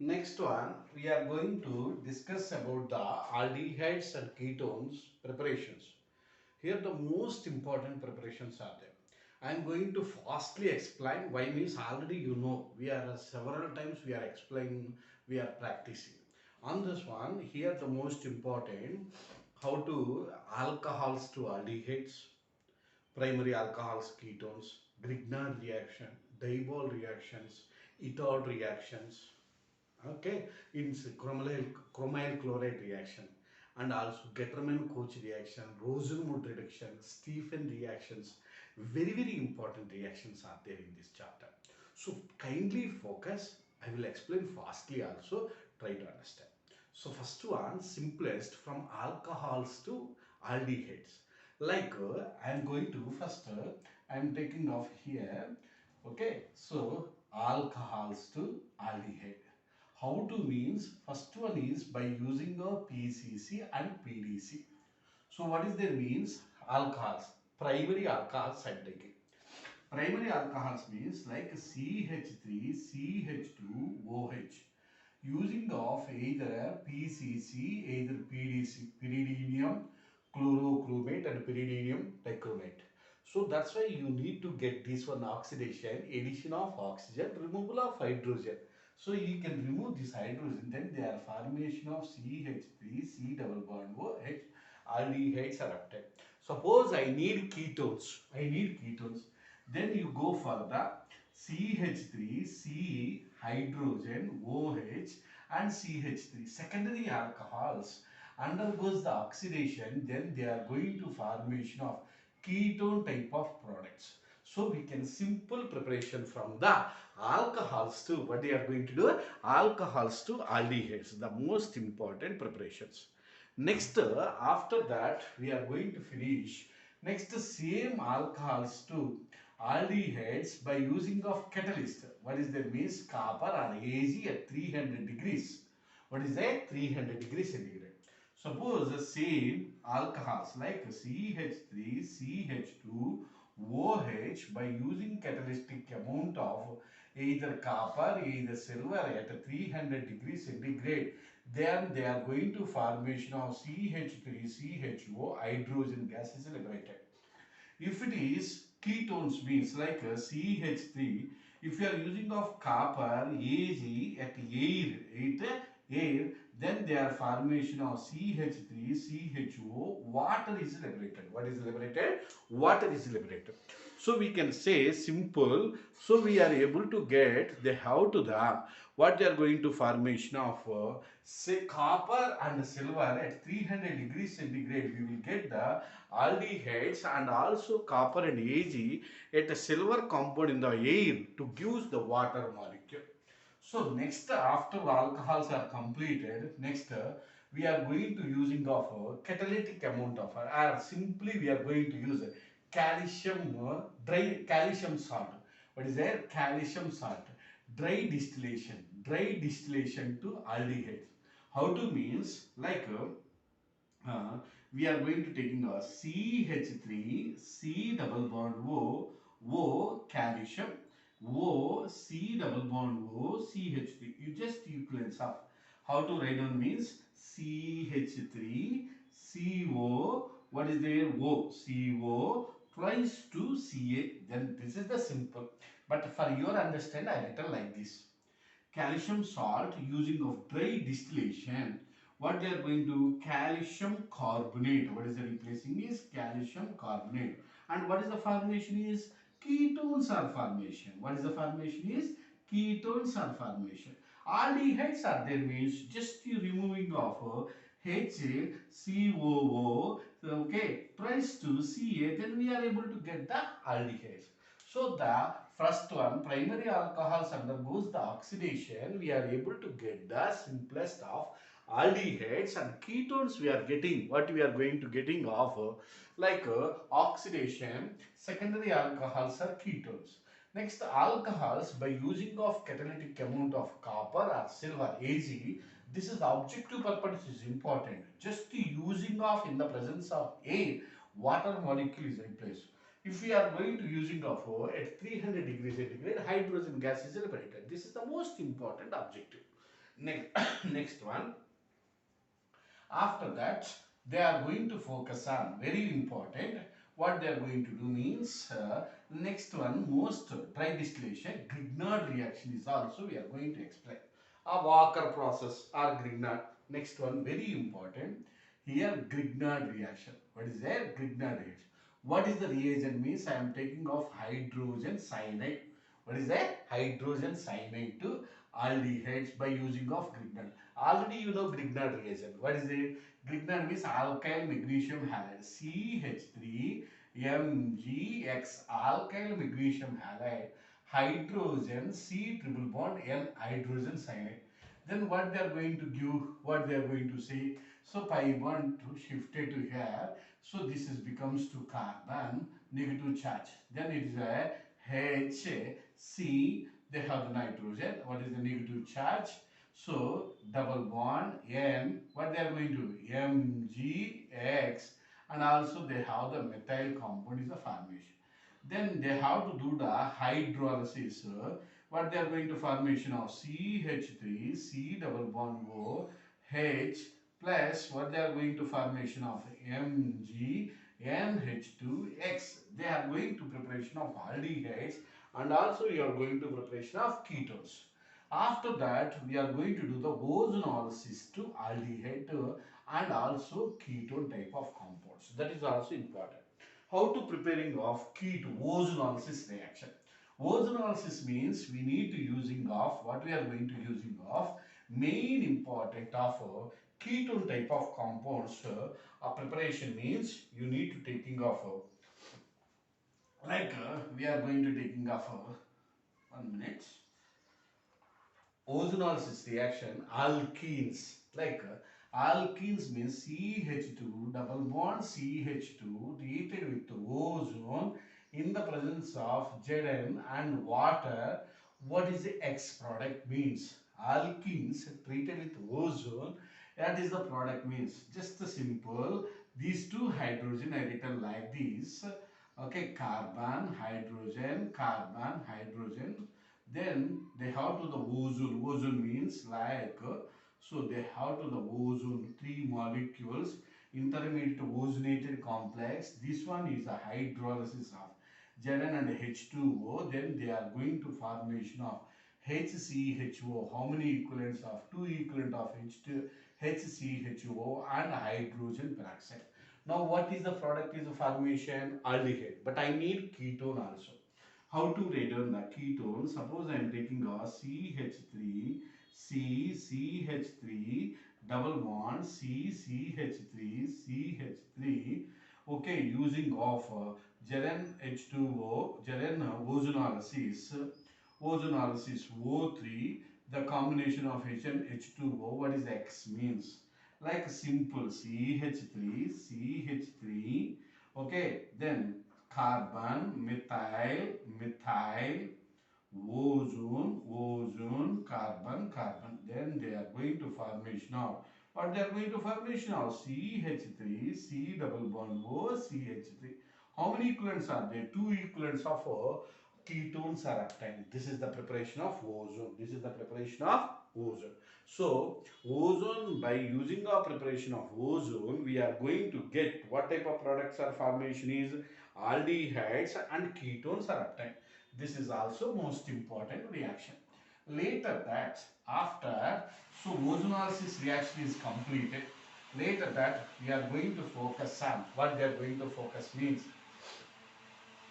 Next one, we are going to discuss about the aldehydes and ketones preparations. Here the most important preparations are there. I am going to fastly explain why means already you know. We are several times we are explaining, we are practicing. On this one, here the most important, how to alcohols to aldehydes, primary alcohols, ketones, Grignard reaction, Diebol reactions, etol reactions, okay, in chromyl chloride reaction, and also Getterman Koch reaction, Rosenwood reduction, Stephen reactions. Very important reactions are there in this chapter. So kindly focus. I will explain fastly also. Try to understand. So first one, simplest, from alcohols to aldehydes. Like I am going to first I am taking off here. Okay, so alcohols to aldehyde. How to means, first one is by using a PCC and PDC. So what is their means? Alcohols, primary alcohols I am taking. Primary alcohols means like CH3, CH2OH. Using of either PCC, either PDC, pyridinium chlorochromate and pyridinium dichromate. So that's why you need to get this one oxidation, addition of oxygen, removal of hydrogen. So you can remove this hydrogen, then there are formation of CH3, C double bond OH, aldehydes are obtained. Suppose I need ketones, then you go for the CH3, C, hydrogen, OH and CH3. Secondary alcohols undergoes the oxidation, then they are going to formation of ketone type of products. So we can simple preparation from the alcohols to what they are going to do, alcohols to aldehydes, the most important preparations. Next, after that we are going to finish. Next, same alcohols to aldehydes by using of catalyst. What is that means? Copper or Ag at 300 degrees. What is that? 300 degrees centigrade. Suppose the same alcohols like CH3, CH2, OH by using catalytic amount of either copper, either silver at 300 degrees centigrade, then they are going to formation of CH3, CHO, hydrogen gas is liberated. If it is ketones means like CH3, if you are using of copper, Ag at air, then they are formation of CH3, CHO, water is liberated. What is liberated? Water is liberated. So we can say simple. So we are able to get the how to the what they are going to formation of say copper and silver at 300 degrees centigrade. We will get the aldehydes and also copper and Ag at a silver compound in the air to give the water molecule. So next, after alcohols are completed, next we are going to using of catalytic amount of or simply we are going to use calcium dry calcium salt. What is there? Calcium salt. Dry distillation to aldehydes. How to means like we are going to taking a CH3, C double bond O, calcium, O, C double bond O, CH3. You just equivalence of. How to write down means CH3, CO, what is there? O, CO, twice to Ca. Then this is the simple. But for your understand, I written like this. Calcium salt using of dry distillation, what they are going to calcium carbonate. What is the replacing is calcium carbonate, and what is the formation is ketones are formation. What is the formation is ketones are formation. Aldehydes are there means just you removing of HCOO, okay, twice to Ca, then we are able to get the aldehydes. So the first one, primary alcohols undergoes the oxidation. We are able to get the simplest of aldehydes, and ketones we are getting. What we are going to getting of like oxidation. Secondary alcohols are ketones. Next, alcohols by using of catalytic amount of copper or silver Ag. This is the objective purpose is important. Just the using of in the presence of air, water molecule is replaced. If we are going to using of at 300 degrees centigrade, hydrogen gas is liberated. This is the most important objective. Next, next one. After that, they are going to focus on very important. What they are going to do means next one, most dry distillation Grignard reaction is also we are going to explain. A Walker process or Grignard. Next one, very important. Here Grignard reaction. What is there? Grignard reaction. What is the reagent means? I am taking of hydrogen cyanide. What is that? Hydrogen cyanide to aldehydes by using of Grignard. Already you know Grignard reagent. What is it? Grignard means alkyl magnesium halide. CH3Mgx alkyl magnesium halide. Hydrogen C triple bond N hydrogen cyanide. Then what they are going to give, what they are going to say. So pi bond to shifted to here. So this is becomes to carbon negative charge. Then it is a H C. They have the nitrogen. What is the negative charge? So double bond N. What they are going to do? MgX. And also they have the methyl compound is a formation. Then they have to do the hydrolysis. What they are going to formation of CH3, C double bond O, H plus what they are going to formation of Mg, NH2X. They are going to preparation of aldehydes and also you are going to preparation of ketones. After that, we are going to do the ozonolysis to aldehyde and also ketone type of compounds. That is also important. How to preparing of ketone ozonolysis reaction. Ozonolysis means we need to using of what we are going to using of main important of ketone type of compounds. Preparation means you need to taking of we are going to taking of 1 minute ozonolysis reaction alkenes alkenes means CH2 double bond CH2 treated with ozone in the presence of Zn and water. What is the X product means? Alkenes treated with ozone, that is the product means. Just the simple, these two hydrogen are written like this. Okay, carbon hydrogen carbon hydrogen. Then they have to the ozone. Ozone means so they have to the ozone, three molecules, intermediate ozonated complex. This one is a hydrolysis of Zn and H2O. Then they are going to formation of HCHO. How many equivalents of? Two equivalent of H2, HCHO and hydrogen peroxide. Now what is the product is the formation? Aldehyde. But I need ketone also. How to write down the ketone? Suppose I am taking a CH3, CH3, double bond, CH3, CH3. Okay, using of Zn H2O, Zn ozonolysis, ozonolysis O3, the combination of H and H2O, what is X means? Like simple CH3, CH3, okay, then carbon, methyl, ozone, carbon, carbon. Then they are going to formation of what they are going to formation of CH3, C double bond O, CH3. How many equivalents are there? Two equivalents of ketones are obtained. This is the preparation of ozone. This is the preparation of ozone. So, ozone, by using our preparation of ozone, we are going to get what type of products are formation is aldehydes and ketones are obtained. This is also most important reaction. Later that, after, so ozonolysis reaction is completed. Later that, we are going to focus on what they are going to focus means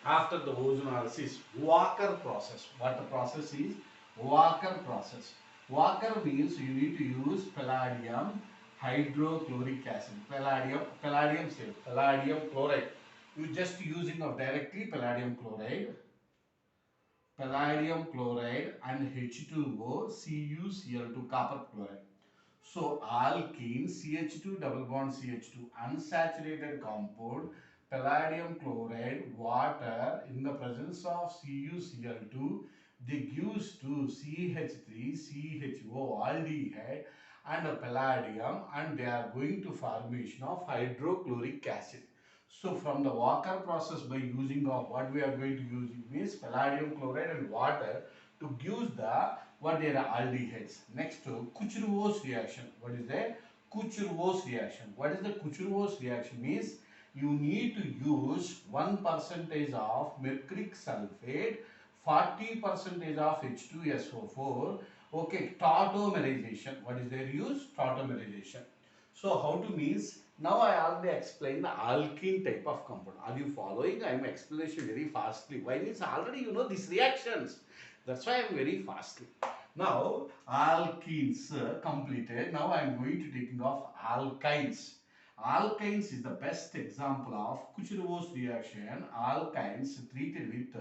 after the ozonolysis, Walker process. What the process is? Walker process. Walker means you need to use palladium hydrochloric acid. Palladium chloride. You just using of directly palladium chloride and H2O, CuCl2 copper chloride. So alkene CH2 double bond CH2 unsaturated compound palladium chloride water in the presence of CuCl2 they gives to CH3 CHO aldehyde and a palladium and they are going to formation of hydrochloric acid. So from the Walker process by using of what we are going to use means palladium chloride and water to give the what they are aldehydes. Next to Kucherow's reaction. What is the Kucherow's reaction? What is the Kucherow's reaction means? You need to use 1% of mercuric sulfate, 40% of H2SO4. Okay, tautomerization. What is their use? Tautomerization. So how to means, now I already explained the alkene type of compound. Are you following? I am explanation very fastly. Why means already you know these reactions. That's why I am very fastly. Now alkenes completed. Now I am going to taking off alkynes. Alkynes is the best example of Kucherow's reaction. Alkynes treated with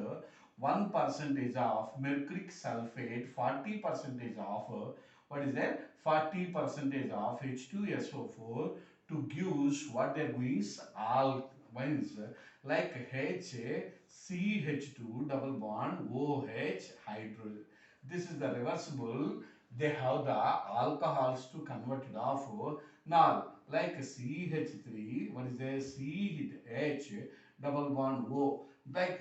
1% of mercuric sulfate, 40% of what is that? 40% of H2SO4 to give what they are doing is alkynes like HCH2 double bond OH hydrogen. This is the reversible. They have the alcohols to convert it off now like CH3. What is the CH double bond O? Like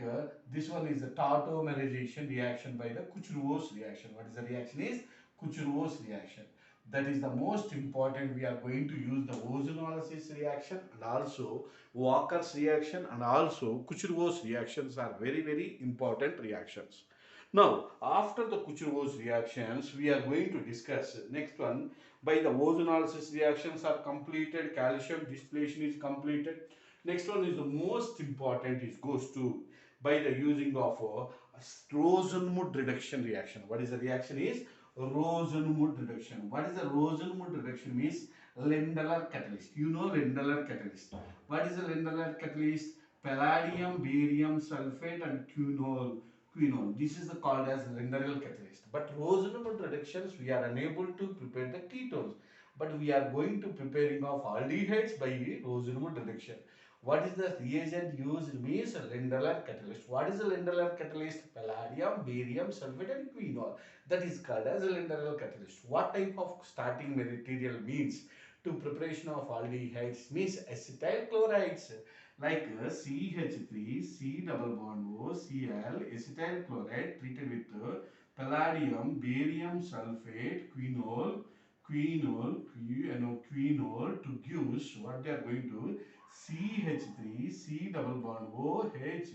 this one is the tautomerization reaction by the Kucherow's reaction. What is the reaction is Kucherow's reaction. That is the most important. We are going to use the ozonolysis reaction and also Walker's reaction and also Kucherow's reactions are very important reactions. Now, after the Kucherow's reactions, we are going to discuss next one. By the ozonolysis reactions are completed, calcium distillation is completed. Next one is the most important. It goes to by the using of Rosenmuth reduction reaction. What is the reaction is Rosenmuth reduction. What is the Rosenmuth reduction means? Lendeler catalyst. You know Lendeler catalyst. What is the Lendeler catalyst? Palladium, barium sulfate and quinol. This is called as Lenderer catalyst. But Rosenmuth reductions we are unable to prepare the ketones. But we are going to preparing of aldehydes by Rosenmuth reduction. What is the reagent used means Lenderer catalyst. What is the Lenderer catalyst? Palladium, barium, sulfate and quinol. That is called as a Lenderer catalyst. What type of starting material means to preparation of aldehydes means acetyl chlorides like CH3, C double bond O, Cl, acetyl chloride treated with palladium, barium sulfate, quinol to give what they are going to CH3, C double bond O, H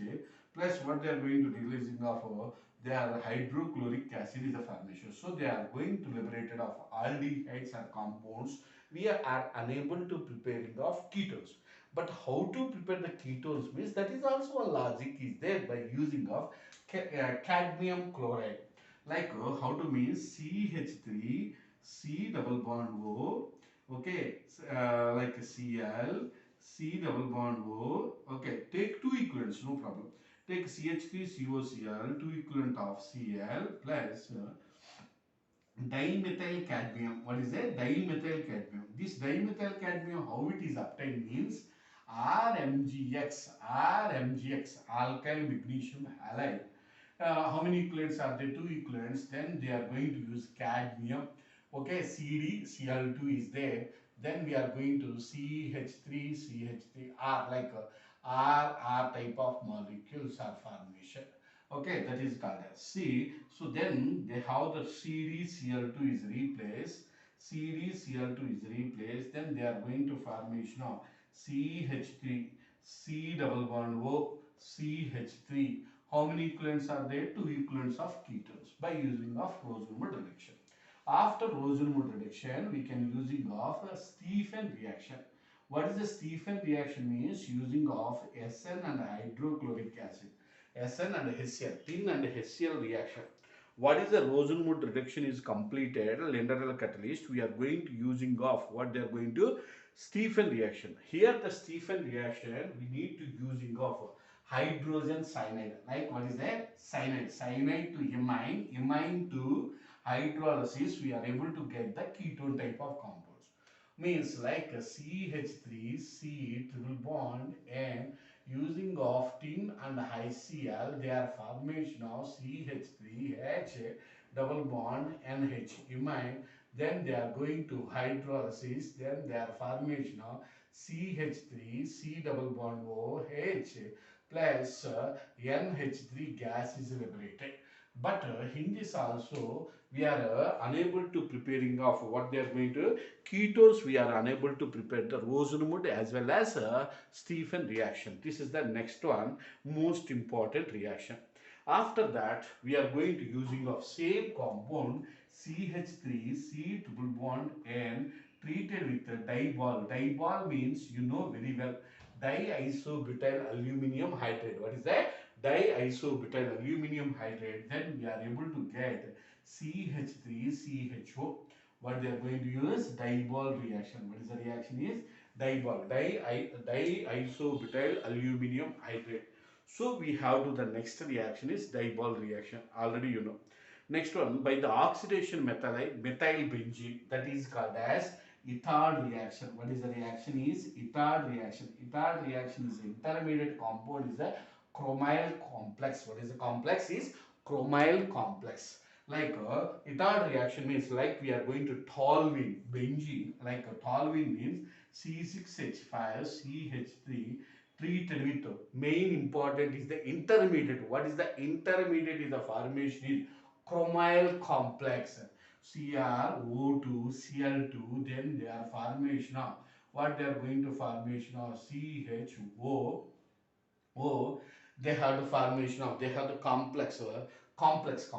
plus what they are going to releasing of their hydrochloric acid is the formation. So they are going to liberate of aldehydes or compounds. We are unable to preparing of ketones. But how to prepare the ketones means that is also a logic is there by using of cadmium chloride. Like how to means CH3, C double bond O, okay, like Cl, C double bond O, okay, take two equivalents, no problem. Take CH3, COCl, two equivalent of Cl plus dimethyl cadmium. What is that? Dimethyl cadmium. This dimethyl cadmium, how it is obtained means RMGX, alkyl magnesium halide. How many equivalents are there? Two equivalents. Then they are going to use cadmium. Okay, CdCl2 is there. Then we are going to CH3R like R type of molecules are formation. Okay, that is called as C. So then they have the CdCl2 is replaced. CdCl2 is replaced. Then they are going to formation of CH3, C double bond O, CH3. How many equivalents are there? Two equivalents of ketones by using of Rosenmuth reduction. After Rosenmuth reduction, we can using of a Stephen reaction. What is the Stephen reaction means? Using of SN and hydrochloric acid. SN and HCl, tin and HCl reaction. What is the Rosenmuth reduction is completed, Lenderer catalyst, we are going to using of what they are going to Stephen reaction. Here the Stephen reaction, we need to using of hydrogen cyanide. Like what is that? Cyanide to imine to hydrolysis, we are able to get the ketone type of compounds. Means like a CH3, C triple bond and using of tin and HCl, they are formation of CH3H double bond NH imine. Then they are going to hydrolysis. Then they are formation of CH3 C double bond OH plus NH3 gas is liberated. But in this also we are unable to preparing of what they are going to ketones. We are unable to prepare the Rosenwood as well as Stephen reaction. This is the next one, most important reaction. After that, we are going to using of same compound CH3 C triple bond N treated with a dibol. Dibol means you know very well, diisobutyl aluminum hydride. What is that? Diisobutyl aluminum hydride. Then we are able to get CH3CHO. What they are going to use? Dibol reaction. What is the reaction is? Dibol. Diisobutyl aluminum hydride. So we have to the next reaction is dibol reaction. Already you know. Next one, by the oxidation methyl benzene, that is called as Ethard reaction. What is the reaction is? Ethard reaction. Ethard reaction is intermediate compound is a chromyl complex. What is the complex is? Chromyl complex. Like Ethard reaction means like we are going to toluene benzene. Like toluene means C6H5CH3 treated with main important is the intermediate. What is the intermediate is the formation is chromyl complex. CrO2, Cl2, then they are formation of what they are going to formation of CHO. They have the formation of, they have the complex complex.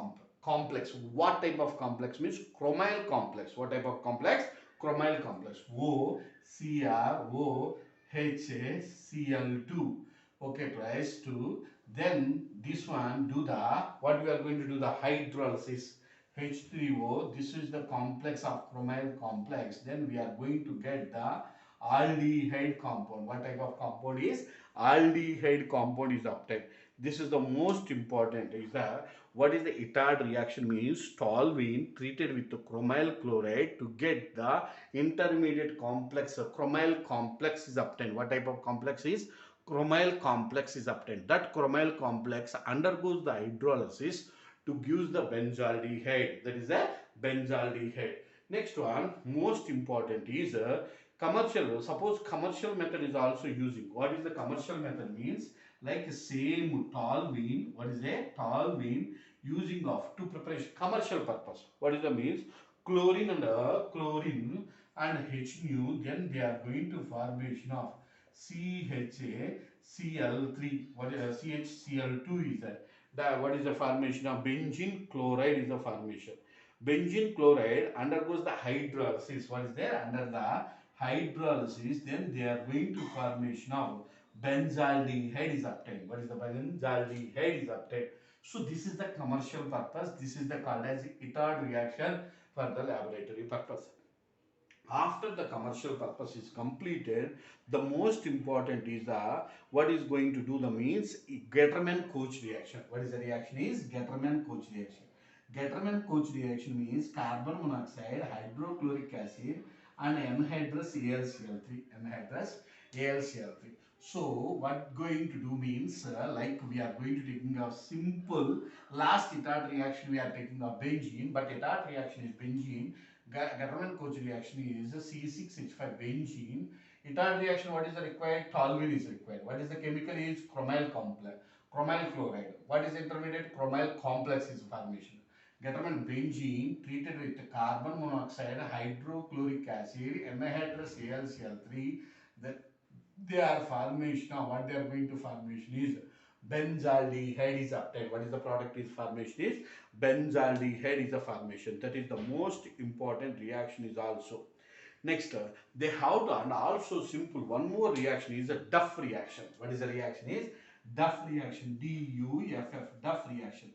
What type of complex means? Chromyl complex. What type of complex? Chromyl complex. CrOHCl2. Okay, twice 2. Then this one do the, what we are going to do the hydrolysis. H3O, this is the complex of chromyl complex. Then we are going to get the aldehyde compound. What type of compound is? Aldehyde compound is obtained. This is the most important. Is that what is the Ethard reaction means? Toluene treated with the chromyl chloride to get the intermediate complex. Chromyl complex is obtained. What type of complex is? Chromyl complex is obtained. That chromyl complex undergoes the hydrolysis to give the benzaldehyde. That is a benzaldehyde. Next one, most important is a commercial. Suppose commercial method is also using. What is the commercial method means? Like same toluene. What is a toluene using of to preparation commercial purpose? What is the means? Chlorine and H nu. Then they are going to formation of CHACl3. What is CHCl2 is that? What is the formation of benzene chloride is the formation. Benzene chloride undergoes the hydrolysis. What is there? Under the hydrolysis, then they are going to formation of benzaldehyde is obtained. What is the benzaldehyde is obtained? So this is the commercial purpose. This is the called as Ethard reaction for the laboratory purpose. After the commercial purpose is completed, the most important is the what is going to do the means Getterman-Koch reaction. What is the reaction is? Getterman-Koch reaction. Getterman-Koch reaction means carbon monoxide, hydrochloric acid and anhydrous AlCl3. Anhydrous AlCl3. So what going to do means like we are going to taking a simple last Ethard reaction we are taking a benzene, but Ethard reaction is benzene. Getterman-Koch reaction is C6H5 benzene. Ethard reaction, what is the required? Toluene is required. What is the chemical is? Chromyl complex. Chromyl chloride. What is intermediate? Chromyl complex is formation. Getterman benzene treated with carbon monoxide, hydrochloric acid, anhydrous AlCl3. Then they are formation of what they are going to formation is benzaldehyde is obtained. What is the product is formation is benzaldehyde is the formation. That is the most important reaction is also. Next, they have to, and also simple, one more reaction is a Duff reaction. What is the reaction is? Duff reaction, D-U-F-F, Duff reaction.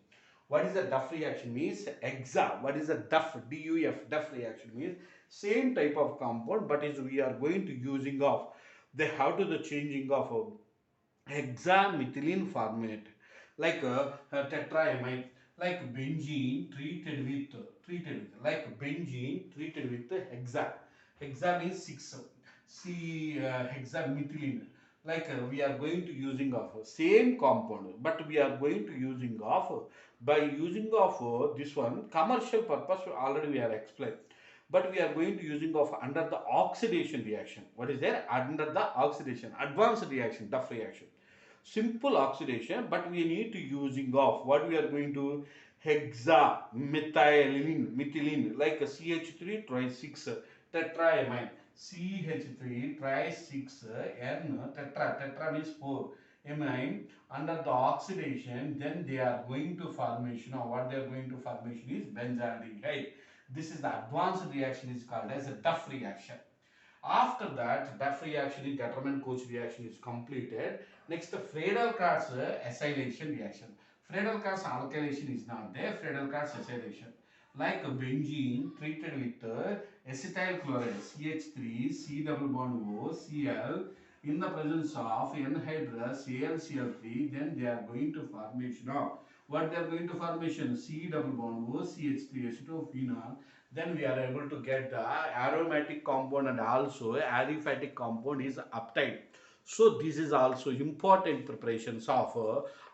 What is the Duff reaction means? Exa. What is the Duff, D-U-F, Duff reaction means? Same type of compound, but is we are going to using of, they have to the changing of hexamethylene formate, like tetraamine, like benzene like benzene treated with hexa. Hexa means 6. C hexamethylene, like we are going to using of same compound, but we are going to using of by using of this one commercial purpose already we are explained, but we are going to using of under the oxidation reaction. What is there? Under the oxidation advanced reaction, Duff reaction, simple oxidation, but we need to using of what we are going to hexamethylene, like CH3 try 6 tetraamine, CH3 try 6 N tetra means 4 amine under the oxidation, then they are going to formation, or what they are going to formation is benzaldehyde. This is the advanced reaction is called as a Duff reaction. After that, Duff reaction, Gatterman-Koch reaction is completed. Next, the Friedel-Crafts acylation reaction. Friedel-Crafts alkylation is not there. Friedel-Crafts acylation. Like benzene treated with acetyl chloride, CH3, C double bond O, Cl, in the presence of anhydrous AlCl3, then they are going to formation of what they are going to formation C double bond O, CH3 acetophenol. Then we are able to get the aromatic compound and also aliphatic compound is obtained. So this is also important preparations of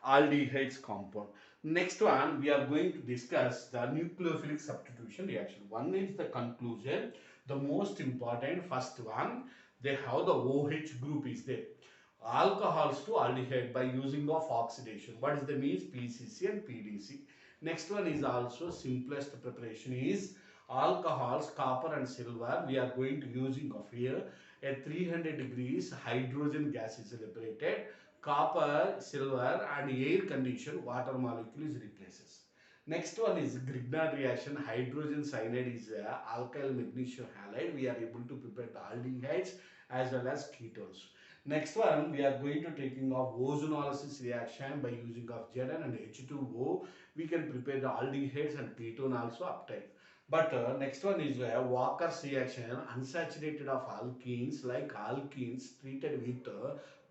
aldehydes compound. Next one, we are going to discuss the nucleophilic substitution reaction. One is the conclusion, the most important first one, they have the OH group is there. Alcohols to aldehyde by using of oxidation. What is the means? PCC and PDC. Next one is also simplest preparation is alcohols, copper and silver. We are going to using of here at 300 degrees hydrogen gas is liberated. Copper, silver and air conditioned water molecule is replaces. Next one is Grignard reaction. Hydrogen cyanide is alkyl magnesium halide. We are able to prepare the aldehydes as well as ketones. Next one, we are going to taking of ozonolysis reaction by using of Zn and H2O. We can prepare the aldehydes and ketone also uptake. But next one is Walker's reaction, unsaturated of alkenes, like alkenes treated with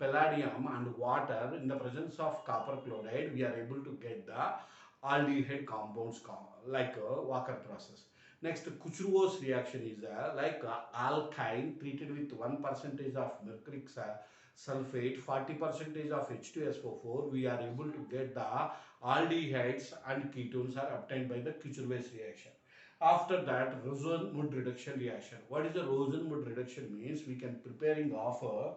palladium and water in the presence of copper chloride, we are able to get the aldehyde compounds like Walker process. Next, Kucherow's reaction is like alkyne treated with 1% of mercuric sulfate, 40% of H2SO4. We are able to get the aldehydes and ketones are obtained by the Kucherow's reaction. After that, Rosenwood reduction reaction. What is the Rosenwood reduction means? We can preparing of a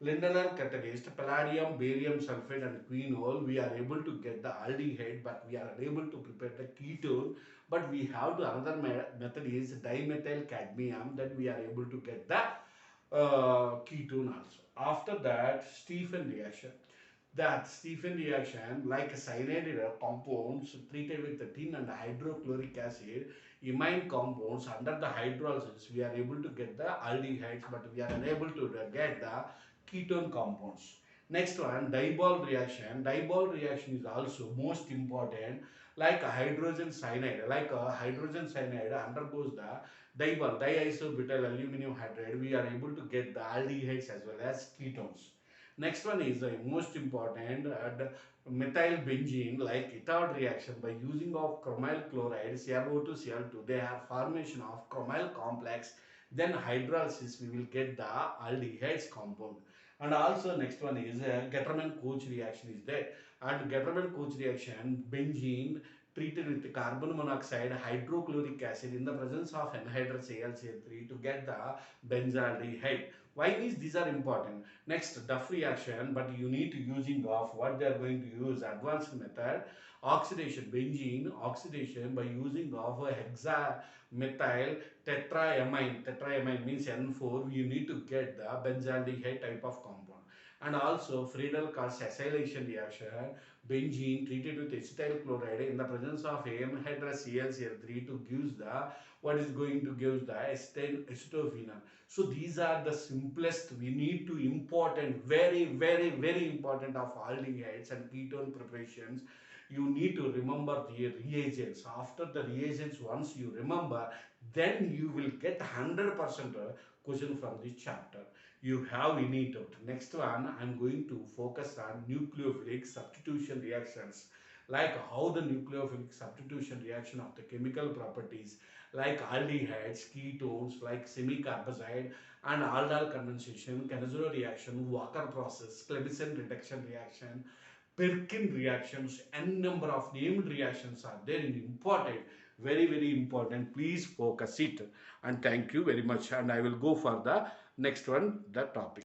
Lindenau catalyst, palladium, barium sulfate and quinol. We are able to get the aldehyde, but we are unable to prepare the ketone. But we have the another method is dimethyl cadmium, that we are able to get the ketone also. After that, Stephen reaction. That Stephen reaction, like cyanide compounds treated with the tin and hydrochloric acid, imine compounds under the hydrolysis, we are able to get the aldehydes, but we are unable to get the ketone compounds. Next one, Diebol reaction. Diebol reaction is also most important. Like a hydrogen cyanide, undergoes the Diebol, diisobutyl aluminum hydride. We are able to get the aldehydes as well as ketones. Next one is the most important methyl benzene, like ethanol reaction by using of chromyl chloride CrO2 Cl2. They have formation of chromyl complex. Then hydrolysis we will get the aldehydes compound. And also next one is Gatterman-Koch reaction is there. And Gatterman-Koch reaction, benzene treated with carbon monoxide, hydrochloric acid in the presence of anhydrous AlCl3 to get the benzaldehyde. Why these are important? Next, Duff reaction, but you need to using of what they are going to use advanced method, oxidation, benzene oxidation by using of a hexamethyl tetraamine. Tetraamine means N4. You need to get the benzaldehyde type of compound. And also Friedel-Crafts acylation reaction, benzene treated with acetyl chloride in the presence of anhydrous AlCl3 to give the what is going to give the acetophenol. So these are the simplest, we need to important, very important of aldehydes and ketone preparations. You need to remember the reagents. After the reagents, once you remember, then you will get 100% question from this chapter. You have any doubt. Next one, I am going to focus on nucleophilic substitution reactions, like how the nucleophilic substitution reaction of the chemical properties like aldehydes, ketones like semi-carbazide and aldol condensation, Cannizzaro reaction, Walker process, Clemson reduction reaction, Perkin reactions, n number of named reactions are there in important, very important. Please focus it, and thank you very much. And I will go for the next one, the topic.